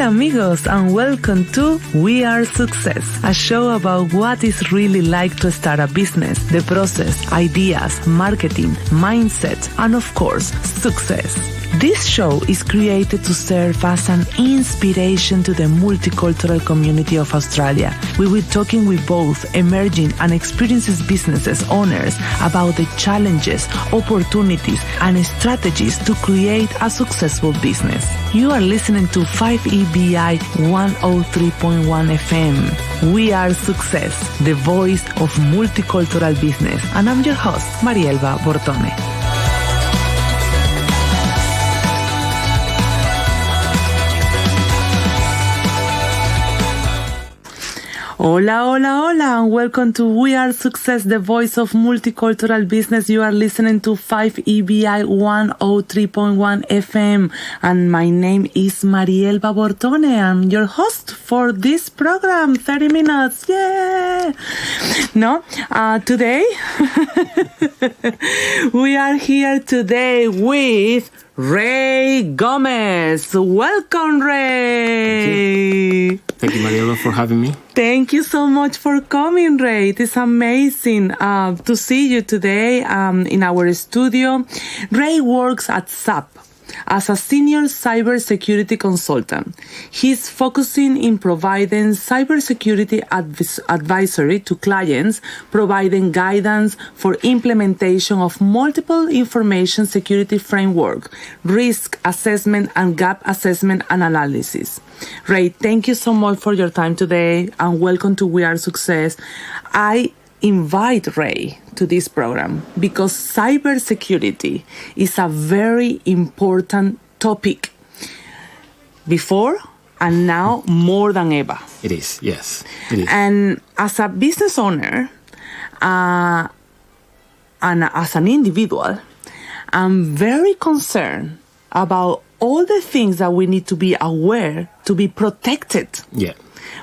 Hola amigos, and welcome to WeAreSuccess, a show about what it's really like to start a business, the process, ideas, marketing, mindset, and of course, success. This show is created to serve as an inspiration to the multicultural community of Australia. We will be talking with both emerging and experienced businesses owners about the challenges, opportunities, and strategies to create a successful business. You are listening to 5EBI 103.1 FM. We are Success, the voice of multicultural business. And I'm your host, Marielba Bortone. Hola, hola, hola, and welcome to We Are Success, the voice of multicultural business. You are listening to 5EBI 103.1 FM, and my name is Marielba Bortone. I'm your host for this program, 30 minutes, yeah! Today, we are here today with Rey Gomez. Welcome, Rey. Thank you, Mariela, for having me. Thank you so much for coming, Rey. It is amazing to see you today in our studio. Rey works at SAP as a senior cybersecurity consultant. He's focusing in providing cybersecurity advisory to clients, providing guidance for implementation of multiple information security framework, risk assessment, and gap assessment and analysis. Rey, thank you so much for your time today, and welcome to We Are Success. I invite Rey to this program because cybersecurity is a very important topic before and now more than ever. It is, yes. It is. And as a business owner and as an individual, I'm very concerned about all the things that we need to be aware to be protected. Yeah.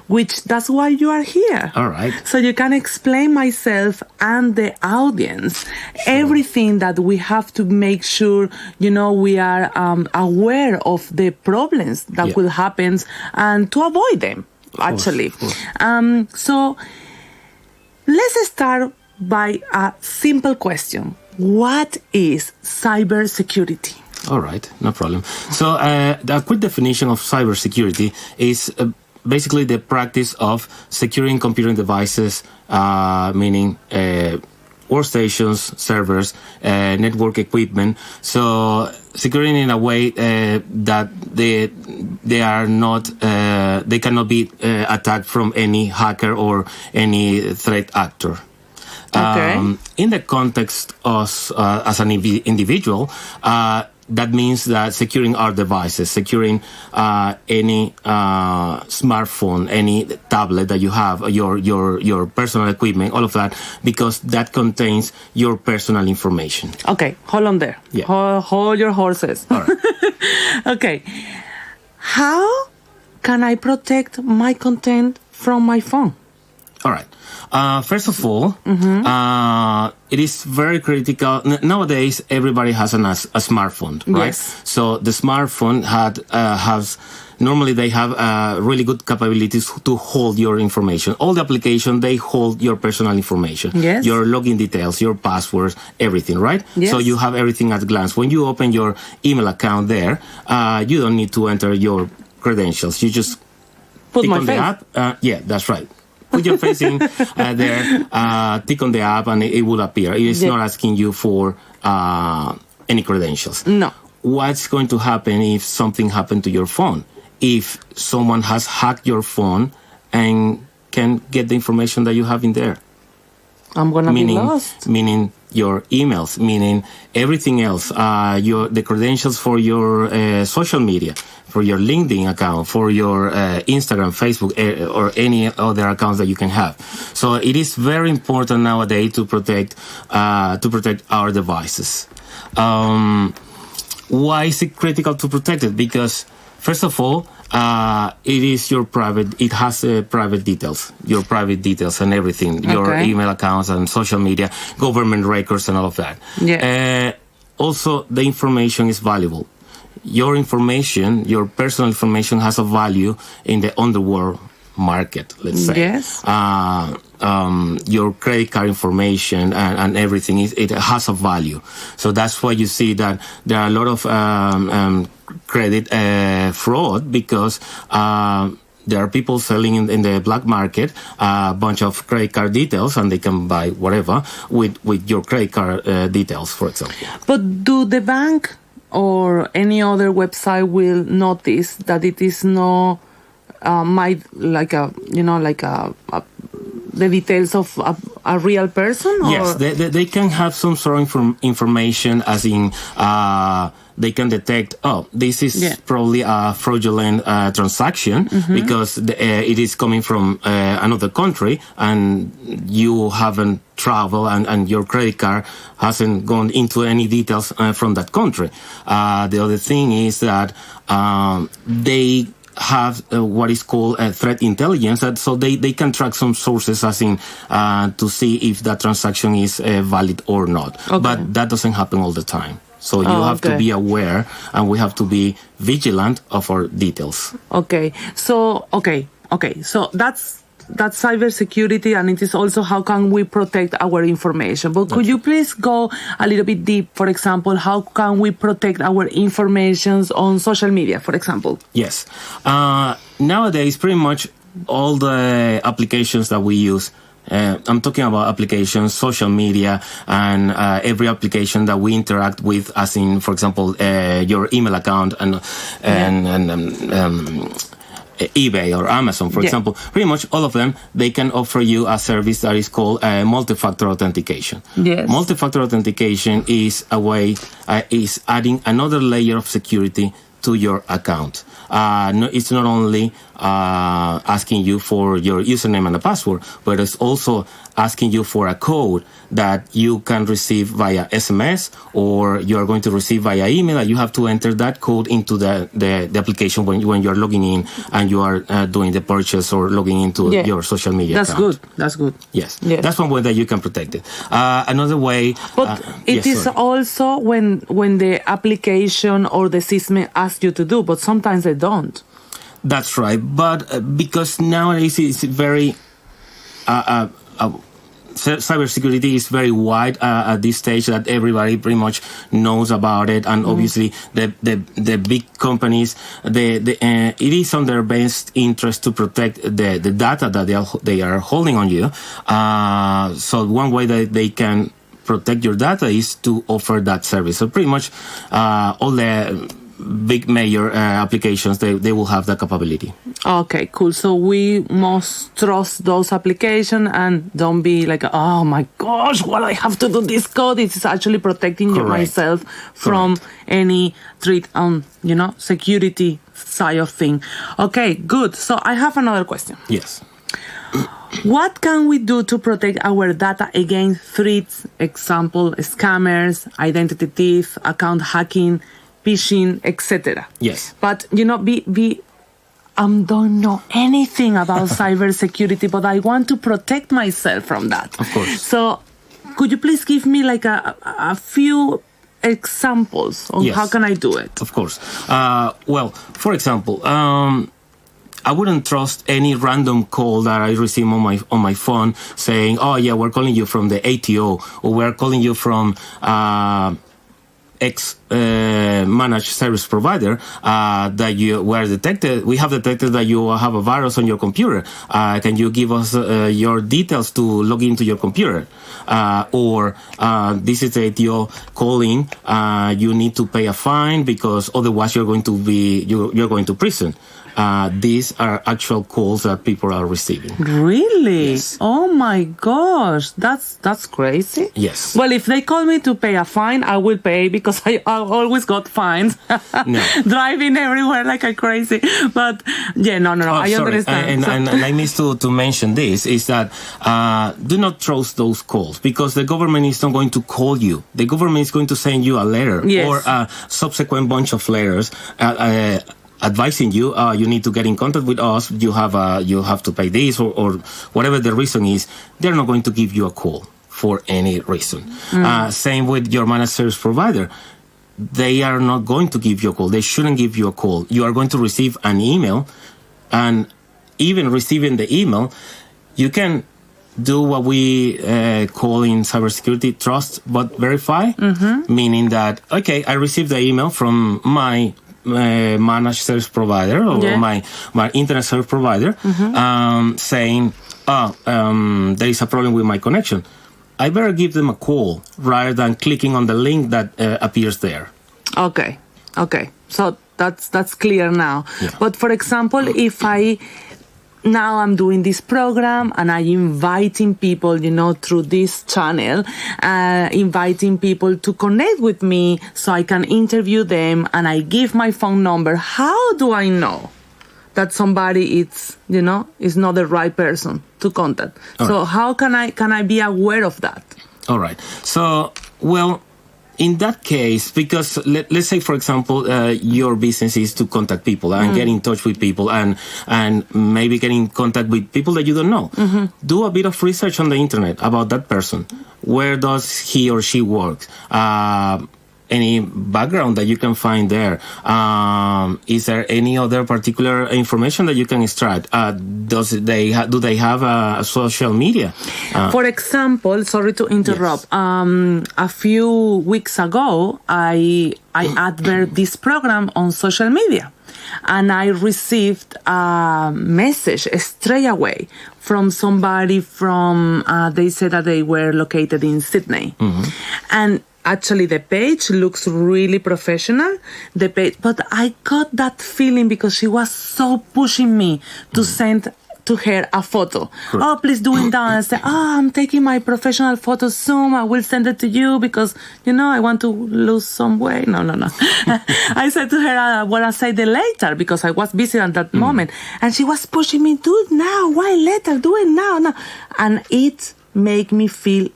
Which that's why you are here. All right. So you can explain myself and the audience everything that we have to make sure, we are aware of the problems that will happen and to avoid them, actually. Of course. So let's start by a simple question. What is cybersecurity? All right, no problem. So the quick definition of cybersecurity is basically the practice of securing computer devices, meaning workstations, servers, network equipment. So securing in a way that they are not, they cannot be attacked from any hacker or any threat actor. Okay. In the context of as an individual, that means that securing our devices, securing any smartphone, any tablet that you have, your personal equipment, all of that, because that contains your personal information. Okay, hold on there. Yeah. Hold your horses. All right. Okay. How can I protect my content from my phone? All right. First of all, it is very critical. Nowadays, everybody has a smartphone, right? Yes. So the smartphone has normally they have really good capabilities to hold your information. All the applications, they hold your personal information. Yes. Your login details, your passwords, everything, right? Yes. So you have everything at a glance. When you open your email account there, you don't need to enter your credentials. You just Put click my on face. the app. Yeah, that's right. Put your face in there, tick on the app, and it will appear. It is not asking you for any credentials. No. What's going to happen if something happened to your phone? If someone has hacked your phone and can get the information that you have in there? I'm going to be lost. Meaning your emails, meaning everything else, the credentials for your social media, for your LinkedIn account, for your Instagram, Facebook, or any other accounts that you can have. So it is very important nowadays to protect our devices. Why is it critical to protect it? Because first of all, it has private details, your private details and everything, your email accounts and social media, government records and all of that. Yeah. Also, the information is valuable. your information, your personal information, has a value in the underworld market, let's say. Yes. Your credit card information and everything, it has a value. So that's why you see that there are a lot of credit fraud, because there are people selling in the black market a bunch of credit card details, and they can buy whatever with your credit card details, for example. But do the bank or any other website will notice that it is no the details of a real person? Or? Yes, they can have some sort of information, as in they can detect, this is probably a fraudulent transaction, because it is coming from another country, and you haven't traveled, and your credit card hasn't gone into any details from that country. The other thing is that they have what is called threat intelligence, so they can track some sources, as in to see if that transaction is valid or not. Okay. But that doesn't happen all the time. So you have to be aware, and we have to be vigilant of our details. Okay. So So that's cybersecurity, and it is also how can we protect our information. But could you please go a little bit deep? For example, how can we protect our information on social media, for example? Yes. Nowadays, pretty much all the applications that we use, I'm talking about applications, social media, and every application that we interact with, as in, for example, your email account and eBay or Amazon, for example. Pretty much all of them, they can offer you a service that is called multi-factor authentication. Yes. Multi-factor authentication is a way, is adding another layer of security to your account. It's not only asking you for your username and a password, but it's also asking you for a code that you can receive via SMS, or you are going to receive via email, and you have to enter that code into the application when you're logging in and you are doing the purchase or logging into your social media account. That's good. Yes. That's one way that you can protect it. Another way... But it is also when the application or the system asks you to do, but sometimes they don't. That's right. But because nowadays it's very... cybersecurity is very wide at this stage, that everybody pretty much knows about it, and obviously the big companies, it is on their best interest to protect the data that they are holding on you. So one way that they can protect your data is to offer that service. So pretty much all the big major applications, they will have that capability. Okay, cool. So we must trust those applications and don't be like, oh my gosh, what I have to do this code. It's actually protecting myself from any threat on, security side of thing. Okay, good. So I have another question. Yes. What can we do to protect our data against threats? Example, scammers, identity theft, account hacking, phishing, etc. Yes. But don't know anything about cybersecurity, but I want to protect myself from that. Of course. So could you please give me like a few examples on how can I do it? Of course. Well, for example, I wouldn't trust any random call that I receive on my phone saying, "Oh yeah, we're calling you from the ATO," or "We're calling you from managed service provider that we have detected that you have a virus on your computer. Can you give us your details to log into your computer?" Or this is the ATO calling. You need to pay a fine because otherwise you're going to prison. These are actual calls that people are receiving. Really? Yes. Oh my gosh, that's crazy. Yes. Well, if they call me to pay a fine, I will pay because I always got fined. Driving everywhere like a crazy. But no. I understand. And I missed to mention this, is that do not trust those calls, because the government is not going to call you. The government is going to send you a letter or a subsequent bunch of letters advising you, you need to get in contact with us. You have to pay this or whatever the reason is. They're not going to give you a call for any reason. Same with your managed service provider. they are not going to give you a call. They shouldn't give you a call. You are going to receive an email, and even receiving the email, you can do what we call in cybersecurity trust but verify, meaning that, okay, I received the email from my managed service provider or my internet service provider saying, there is a problem with my connection. I better give them a call rather than clicking on the link that appears there. Okay. So that's clear now. Yeah. But for example, if now I'm doing this program and I'm inviting people, through this channel, inviting people to connect with me so I can interview them, and I give my phone number. How do I know that somebody is not the right person to contact? So how can I be aware of that? All right. So, well, in that case, because let's say, for example, your business is to contact people and get in touch with people and maybe get in contact with people that you don't know. Do a bit of research on the internet about that person. Where does he or she work? Any background that you can find there? Is there any other particular information that you can extract? Do they have a social media? For example, sorry to interrupt. Yes. A few weeks ago, I advert this program on social media, and I received a message straight away from somebody from. They said that they were located in Sydney, and actually, the page looks really professional. But I got that feeling because she was so pushing me to send to her a photo. Correct. Oh, please do it down. I said, I'm taking my professional photo soon. I will send it to you because, I want to lose some weight. No. I said to her, well, I'll say it later because I was busy at that moment. And she was pushing me, do it now. Why later? Do it now. And it made me feel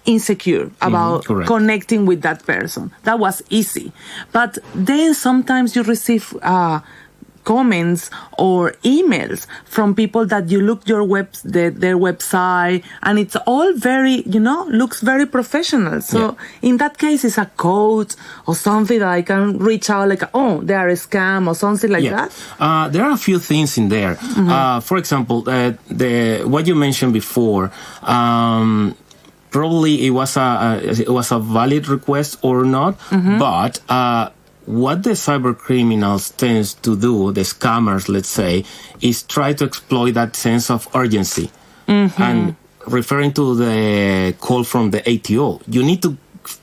insecure about connecting with that person. That was easy. But then sometimes you receive comments or emails from people that you look their website, and it's all very, looks very professional. So in that case, it's a code or something that I can reach out like, they are a scam or something like that. There are a few things in there. For example, what you mentioned before, probably it was a valid request or not, but what the cyber criminals tends to do, the scammers, let's say, is try to exploit that sense of urgency. And referring to the call from the ATO, you need to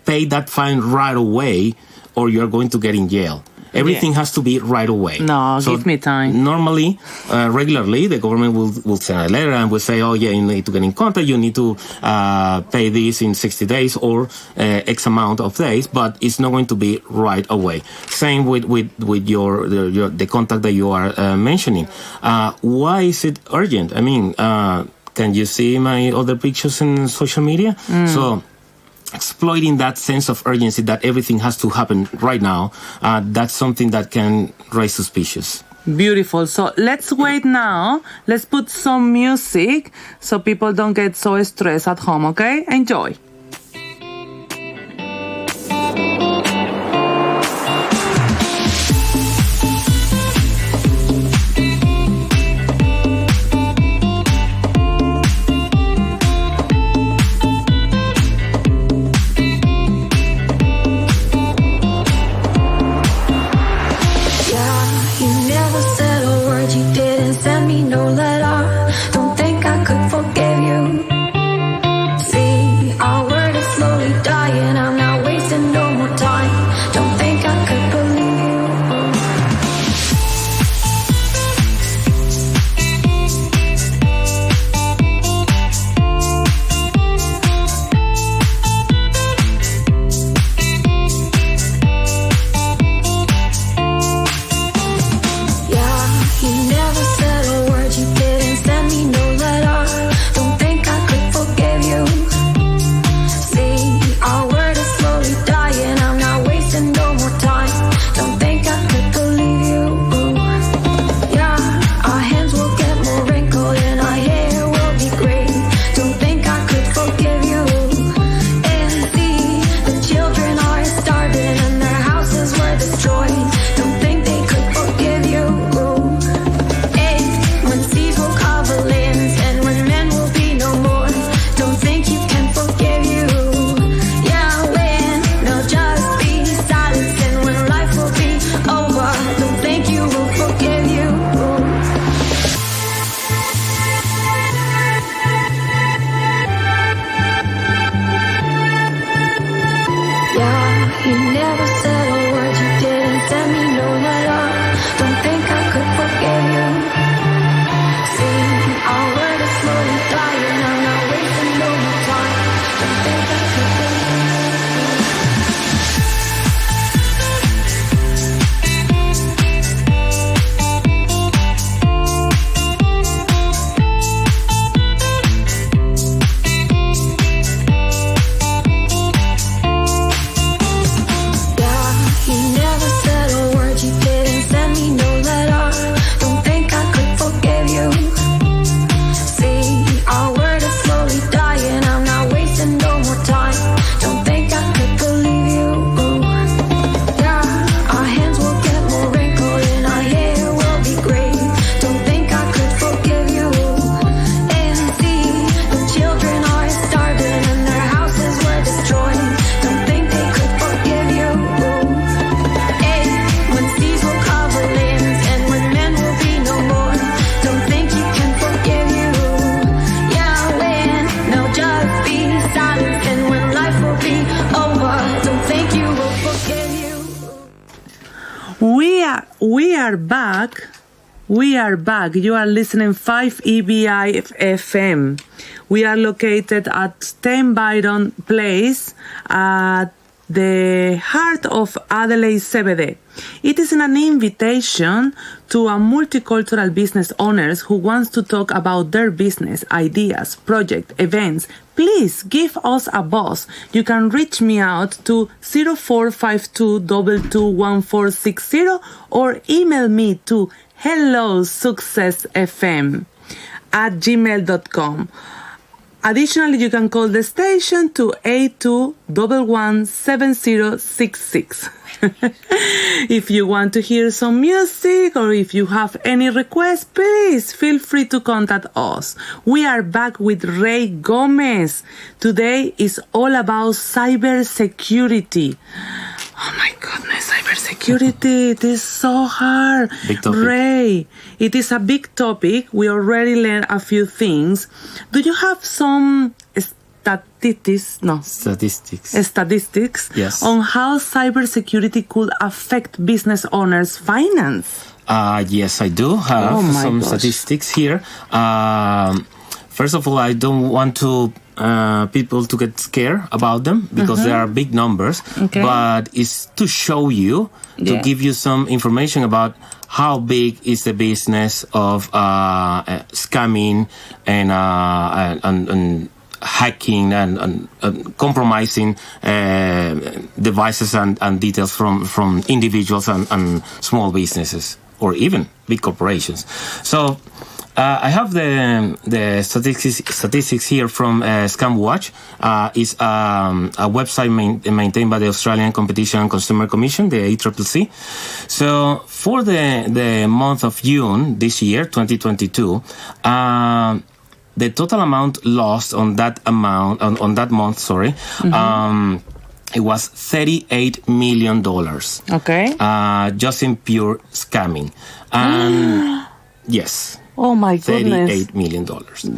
pay that fine right away or you're going to get in jail. Everything has to be right away. No, give me time. Normally, regularly, the government will send a letter and will say, you need to get in contact, you need to pay this in 60 days or X amount of days, but it's not going to be right away. Same with the contact that you are mentioning. Why is it urgent? I mean, can you see my other pictures in social media? So, exploiting that sense of urgency that everything has to happen right now, that's something that can raise suspicions. Beautiful. So let's wait now. Let's put some music so people don't get so stressed at home, okay? Enjoy. No letter, don't think I could forgive you. See, I you never said a word, you didn't send me no letter. Don't think I could forgive you. See, our word is slowly dying, I'm not wasting no more time. Don't think I could forgive you. We are back. You are listening 5 EBI FM. We are located at 10 Byron Place at the heart of Adelaide CBD. It is an invitation to a multicultural business owners who wants to talk about their business, ideas, project, events. Please give us a buzz. You can reach me out to 0452221460 or email me to hellosuccessfm@gmail.com. Additionally, you can call the station to 82117066. If you want to hear some music or if you have any requests, please feel free to contact us. We are back with Rey Gomez. Today is all about cybersecurity. Oh my goodness, cybersecurity, it is so hard. Big topic. Rey, it is a big topic. We already learned a few things. Do you have some statistics yes, on how cybersecurity could affect business owners' finance? Yes, I do have some statistics here. First of all, I don't want to people to get scared about them because there are big numbers, but it's to show you, to give you some information about how big is the business of scamming and hacking and compromising devices and details from individuals and small businesses or even big corporations. So I have the statistics here from ScamWatch. It's a website maintained by the Australian Competition and Consumer Commission, the ACCC. So for the month of June this year, 2022, the total amount lost on that month, it was $38 million. Okay. Just in pure scamming. And yes. Oh my goodness. $38 million.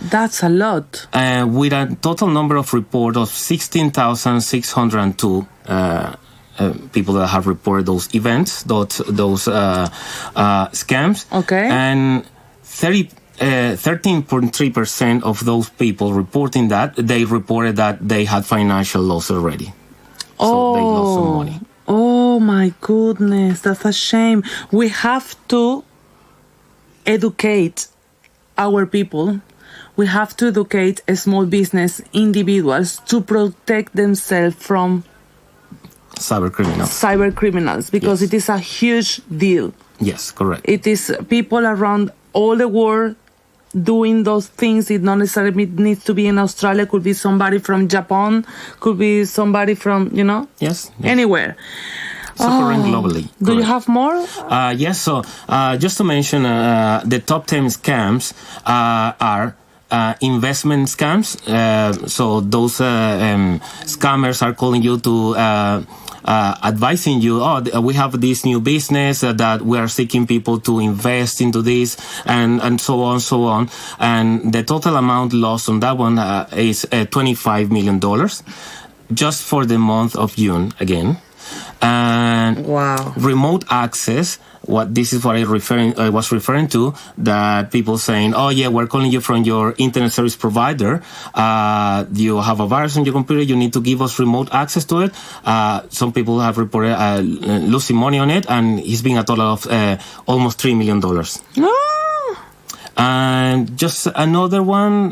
That's a lot. With a total number of reports of 16,602 people that have reported those events, those scams. Okay. And 13.3% of those people reporting that, they reported that they had financial loss already. So they lost some money. Oh my goodness, that's a shame. We have to educate our people. We have to educate small business individuals to protect themselves from cyber criminals because it is a huge deal. Yes, correct. It is people around all the world doing those things. It not necessarily needs to be in Australia. Could be somebody from Japan. Could be somebody from, Yes. anywhere. Suffering globally. Do you have more? Yes. So just to mention, the top 10 scams are investment scams. So those scammers are calling you to advising you, we have this new business that we are seeking people to invest into this, and so on. And the total amount lost on that one is $25 million just for the month of June again. And Wow. remote access, this is what I was referring to, that people saying, oh yeah, we're calling you from your internet service provider. You have a virus on your computer. You need to give us remote access to it. Some people have reported losing money on it, and it's been a total of almost $3 million. And just another one,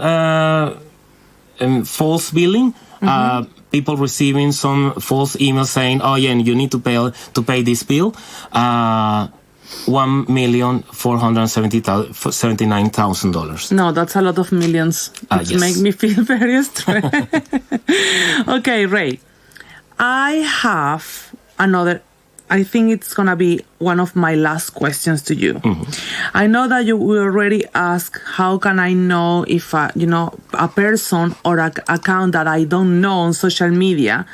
false billing. People receiving some false emails saying, "Oh yeah, and you need to pay this bill." $1,479,000. No, that's a lot of millions. It Yes. makes me feel very stressed. Okay, Rey. I have another. I think it's gonna be one of my last questions to you. I know that you will already ask, how can I know if a person or an account that I don't know on social media?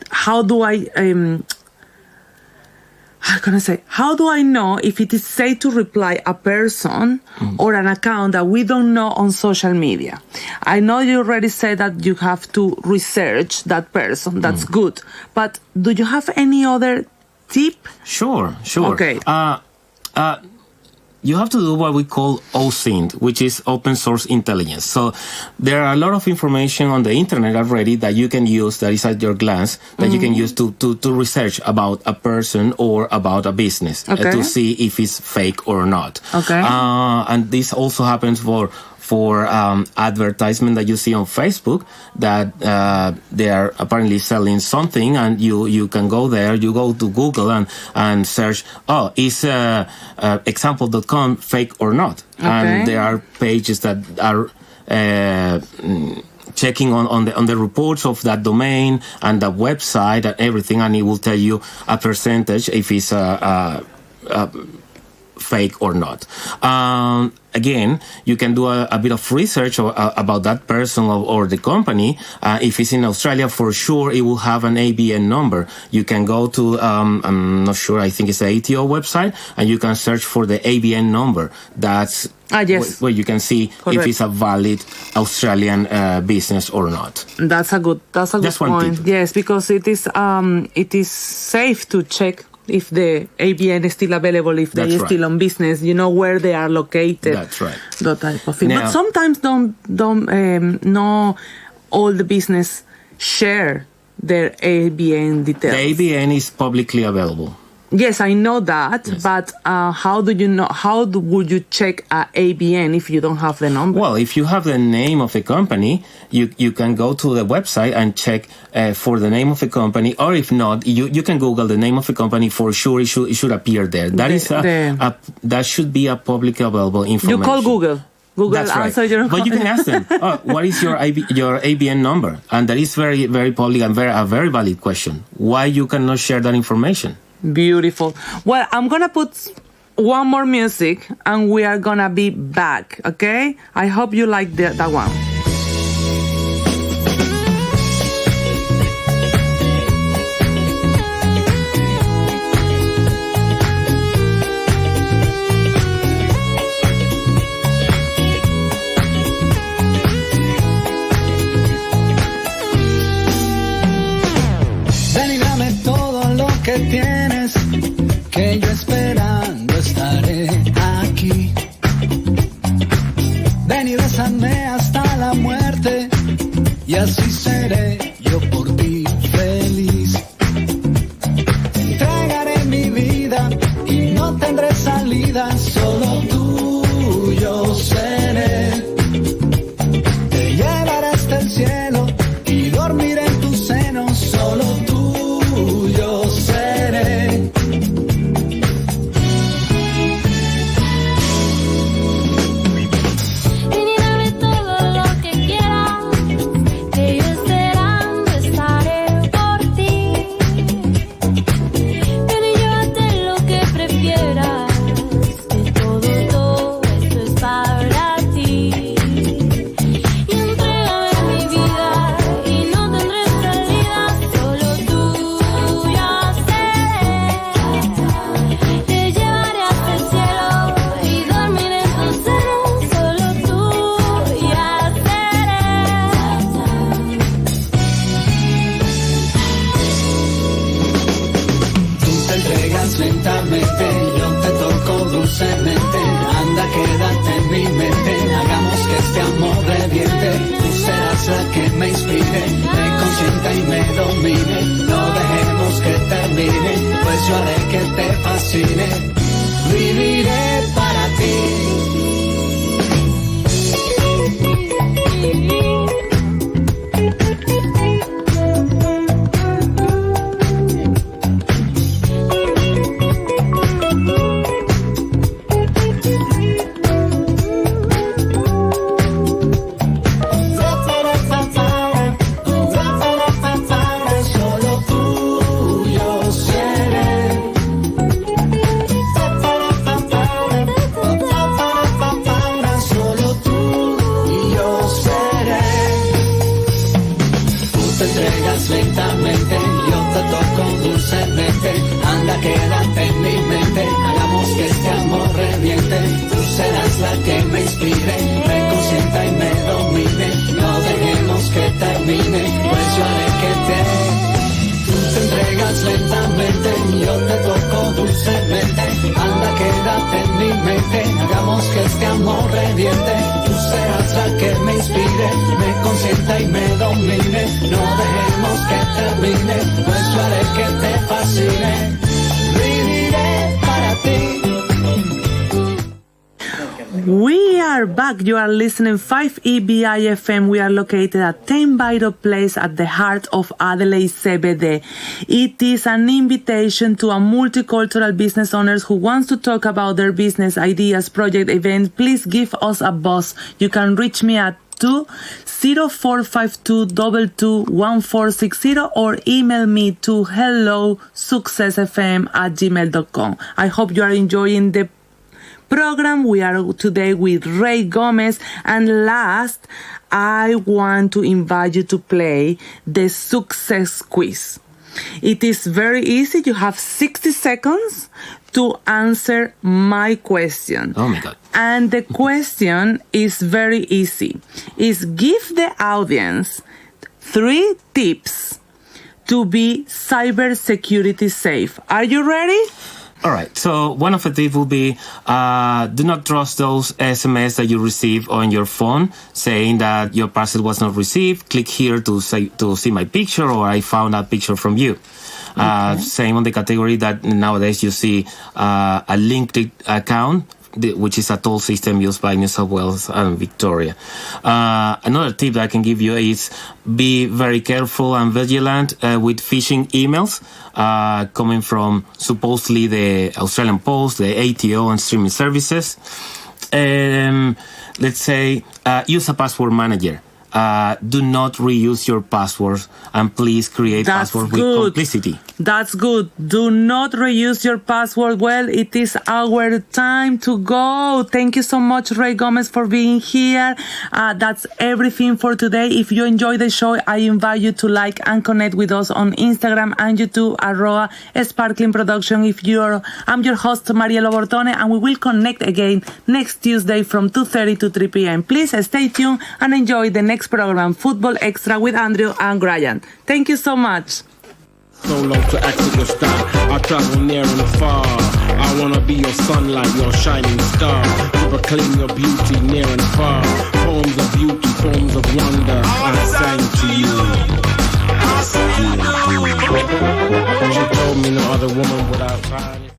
How do I how do I know if it is safe to reply a person or an account that we don't know on social media? I know you already said that you have to research that person. That's good. But do you have any other tip? Sure. Okay. You have to do what we call OSINT, which is open source intelligence. So there are a lot of information on the internet already that you can use, that is at your glance, that you can use to research about a person or about a business, to see if it's fake or not. Okay. And this also happens for advertisement that you see on Facebook, that they are apparently selling something, and you can go there, you go to Google and search, is example.com fake or not? Okay. And there are pages that are checking on the reports of that domain and the website and everything, and it will tell you a percentage if it's fake or not. Again, you can do a bit of research about that person or the company. If it's in Australia, for sure, it will have an ABN number. You can go to, I'm not sure, I think it's the ATO website, and you can search for the ABN number. That's yes. where you can see if it's a valid Australian business or not. That's a good Just one point. tip. Yes, because it is safe to check if the ABN is still available, if they are still on business, where they are located. That's right. That type of thing. Now, but sometimes don't all the business share their ABN details. The ABN is publicly available. Yes, I know that, Yes. but how do you know? Would you check a ABN if you don't have the number? Well, if you have the name of the company, you can go to the website and check for the name of the company, or if not, you can Google the name of the company. For sure, it should appear there. That should be a publicly available information. You call Google. Google That's right. answer your But you can ask them, what is your ABN number? And that is very, very public and a very valid question. Why you cannot share that information? Beautiful. Well, I'm going to put one more music and we are going to be back, okay? I hope you like that one. Ven y dame todo lo que tienes, que yo esperando estaré aquí. Ven y bésame hasta la muerte, y así seré yo por ti feliz. Entregaré mi vida y no tendré salida, solo tuyo seré. Te llevaré hasta el cielo y dormiré en tu seno, solo tuyo seré. entregas lentamente, yo te toco dulcemente. Anda, quédate en mi mente, hagamos que este amor reviente. Tú serás la que me inspire, me consienta y me domine. No dejemos que termine, pues yo haré que te fascine. Viviré para ti. Lentamente, yo te toco dulcemente. Anda, quédate en mi mente, hagamos que este amor reviente. Tú serás la que me inspire, me consienta y me domine. No dejemos que termine, pues yo haré que tú te entregas lentamente, yo te toco dulcemente. Anda, quédate en mi mente, hagamos que este amor reviente. Tú serás la que me inspire, me consienta y me domine. No dejemos que termine, pues yo haré que te fascine. Viviré para ti. We are back. You are listening 5EBI FM. We are located at 10 Vital Place at the heart of Adelaide CBD. It is an invitation to a multicultural business owners who wants to talk about their business ideas, project, event. Please give us a buzz. You can reach me at 0452221460 or email me to hellosuccessfm@gmail.com. I hope you are enjoying the program. We are today with Rey Gomez, and last I want to invite you to play the success quiz. It is very easy. You have 60 seconds to answer my question. Oh my God. And the question is very easy. Is give the audience 3 tips to be cybersecurity safe. Are you ready? All right. So one of the tips will be do not trust those SMS that you receive on your phone saying that your parcel was not received. Click here to see my picture, or I found a picture from you. Okay. Same on the category that nowadays you see a linked account, which is a toll system used by New South Wales and Victoria. Another tip that I can give you is be very careful and vigilant with phishing emails coming from supposedly the Australian Post, the ATO and streaming services. Let's say use a password manager. Do not reuse your passwords, and please create passwords with complicity. That's good. Do not reuse your password. Well, it is our time to go. Thank you so much, Rey Gomez, for being here. That's everything for today. If you enjoy the show, I invite you to like and connect with us on Instagram and YouTube, @ Sparkling Production. I'm your host, Marielo Bortone, and we will connect again next Tuesday from 2:30 to 3 p.m. Please stay tuned and enjoy the next program, Football Extra with Andrew and Brian. Thank you so much. Solo to access your star. I travel near and far. I wanna be your sunlight, your shining star. To proclaim your beauty near and far. Poems of beauty.